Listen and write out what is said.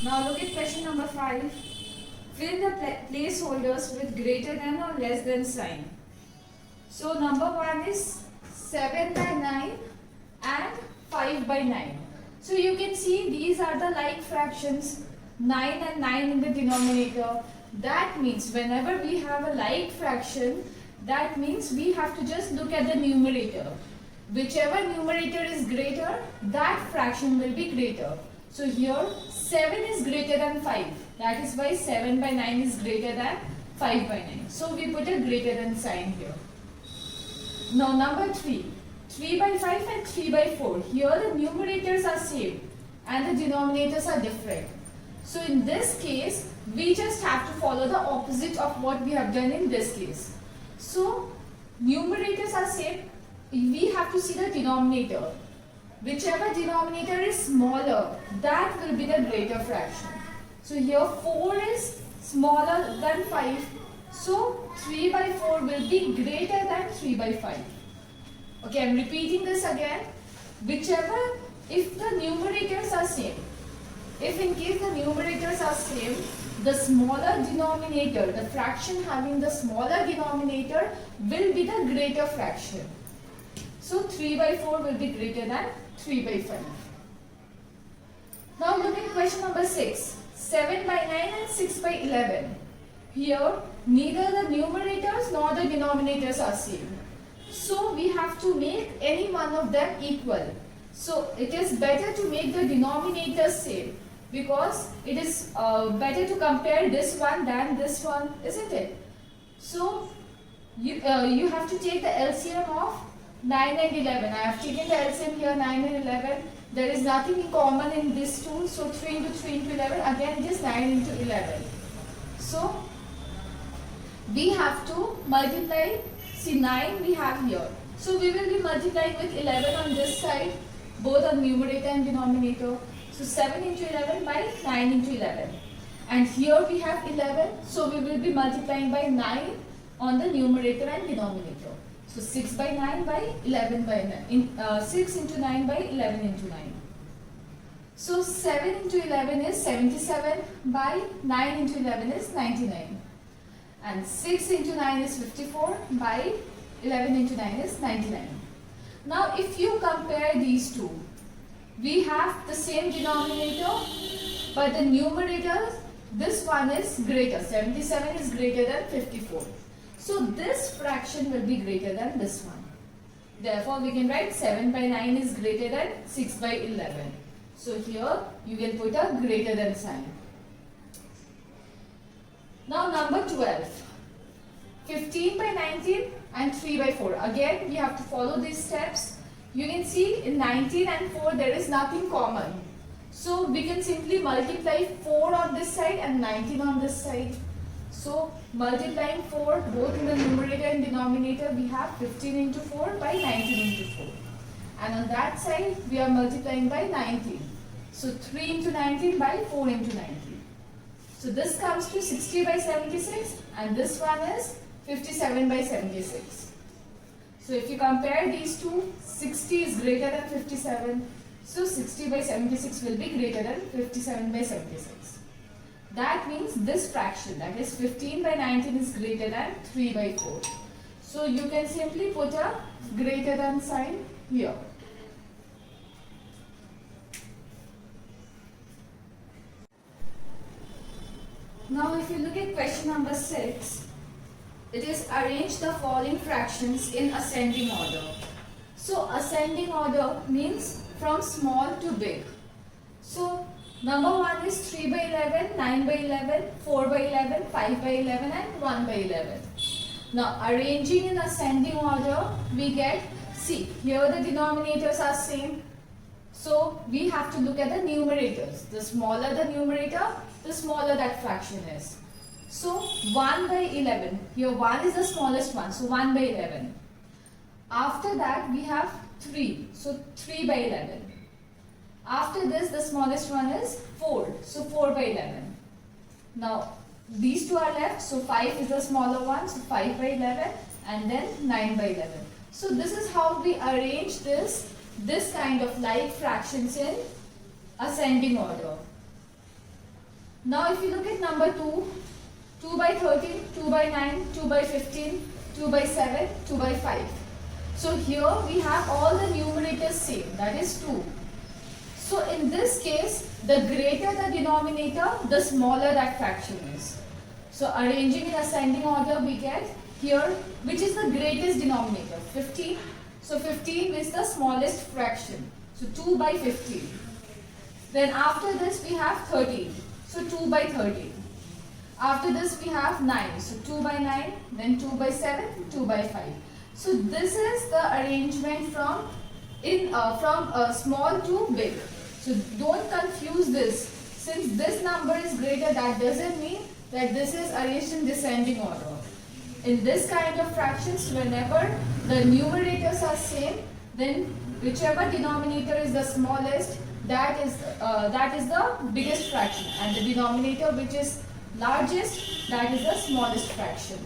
Now look at question number 5. Fill the placeholders with greater than or less than sign. So number 1 is 7 by 9 and 5 by 9. So you can see these are the like fractions, 9 and 9 in the denominator. That means whenever we have a like fraction, that means we have to just look at the numerator. Whichever numerator is greater, that fraction will be greater. So here 7 is greater than 5. That is why 7 by 9 is greater than 5 by 9. So we put a greater than sign here. Now number 3. 3 by 5 and 3 by 4. Here the numerators are same and the denominators are different. So in this case, we just have to follow the opposite of what we have done in this case. So numerators are same. We have to see the denominator. Whichever denominator is smaller, that will be the greater fraction. So here 4 is smaller than 5. So 3 by 4 will be greater than 3 by 5. Okay, I am repeating this again. Whichever, if the numerators are same, if in case the numerators are same, the smaller denominator, the fraction having the smaller denominator will be the greater fraction. So 3 by 4 will be greater than 3 by 5. Now look at question number 6. 7 by 9 and 6 by 11. Here neither the numerators nor the denominators are same. So we have to make any one of them equal. So it is better to make the denominators same, because it is better to compare this one than this one, isn't it? So you have to take the LCM of 9 and 11. I have taken the LCM here, 9 and 11. There is nothing in common in this two. So 3 into 3 into 11. Again it is 9 into 11. So we have to multiply. See, 9 we have here. So we will be multiplying with 11 on this side, both on numerator and denominator. So 7 into 11 by 9 into 11. And here we have 11. So we will be multiplying by 9 on the numerator and denominator. So 6 by 9 by 11 by 9. 6 into 9 by 11 into 9. So 7 into 11 is 77 by 9 into 11 is 99. And 6 into 9 is 54 by 11 into 9 is 99. Now if you compare these two, we have the same denominator, but the numerator, this one is greater. 77 is greater than 54. So this fraction will be greater than this one. Therefore we can write 7 by 9 is greater than 6 by 11. So here you can put a greater than sign. Now number 12. 15 by 19 and 3 by 4. Again we have to follow these steps. You can see in 19 and 4 there is nothing common. So we can simply multiply 4 on this side and 19 on this side. So multiplying 4 both in the numerator and denominator, we have 15 into 4 by 19 into 4. And on that side we are multiplying by 19. So 3 into 19 by 4 into 19. So this comes to 60 by 76 and this one is 57 by 76. So if you compare these two, 60 is greater than 57. So 60 by 76 will be greater than 57 by 76. That means this fraction, that is 15 by 19, is greater than 3 by 4. So you can simply put a greater than sign here. Now if you look at question number 6, it is arrange the following fractions in ascending order. So ascending order means from small to big. So number 1 is 3 by 11, 9 by 11, 4 by 11, 5 by 11 and 1 by 11. Now arranging in ascending order, we get, see, here the denominators are same. So we have to look at the numerators. The smaller the numerator, the smaller that fraction is. So 1 by 11, here 1 is the smallest one, so 1 by 11. After that we have 3, so 3 by 11. After this the smallest one is 4, so 4 by 11. Now these two are left, so 5 is the smaller one, so 5 by 11 and then 9 by 11. So this is how we arrange this kind of like fractions in ascending order. Now if you look at number 2, 2 by 13, 2 by 9, 2 by 15, 2 by 7, 2 by 5. So here we have all the numerators same, that is 2. So in this case, the greater the denominator, the smaller that fraction is. So arranging in ascending order, we get here, which is the greatest denominator, 15. So 15 is the smallest fraction. So 2 by 15. Then after this we have 13. So 2 by 13. After this we have 9. So 2 by 9, then 2 by 7, 2 by 5. So this is the arrangement from small to big. So don't confuse this. Since this number is greater, that doesn't mean that this is arranged in descending order. In this kind of fractions, whenever the numerators are same, then whichever denominator is the smallest, that is the biggest fraction, and the denominator which is largest, that is the smallest fraction.